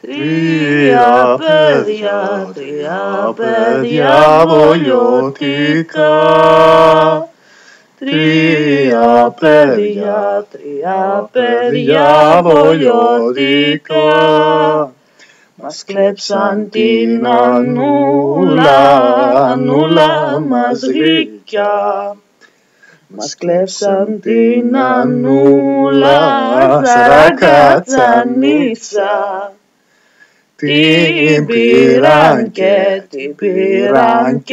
Τρία παιδιά βολιωτικά. Τρία παιδιά βολιωτικά. Μας κλέψαν την Ανούλα μας γλυκιά. Μας κλέψαν την Ανούλα σαρακατσανίτσα. Την πήραν και την πήγανε.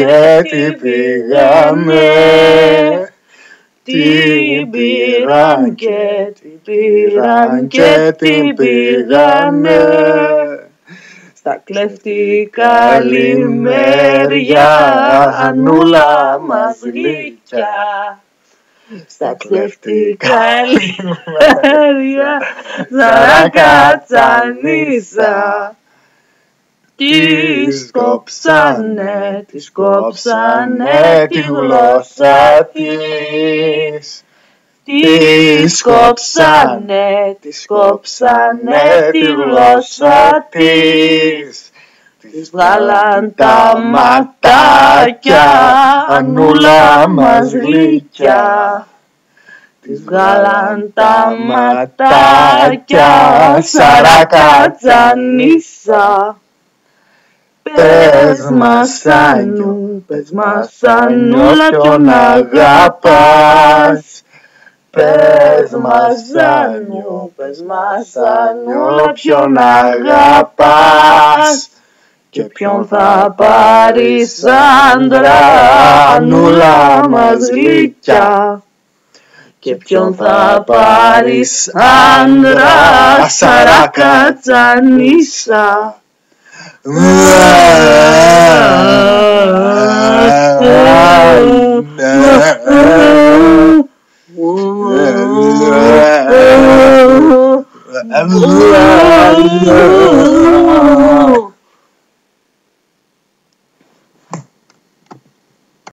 Την πήραν και την πήγανε. Στα κλέφτικα λιμέρια, Ανούλα μας γλυκιά. Στα κλέφτικα λιμέρια, σαρακατσανίτσα. Της κόψανε τη γλώσσα της. Της κόψανε τη γλώσσα της. Της βγάλαν τα ματάκια, Ανούλα μας γλυκιά. Της βγάλαν τα ματάκια, σαρακατσανίτσα. Πες μας Ανούλα ποιον αγαπάς. Πες μας Ανούλα ποιον αγαπάς. Και ποιον θα πάρεις άντρα, Ανούλα μας γλυκιά. Και ποιον θα πάρεις άντρα, σαρακατσανίτσα.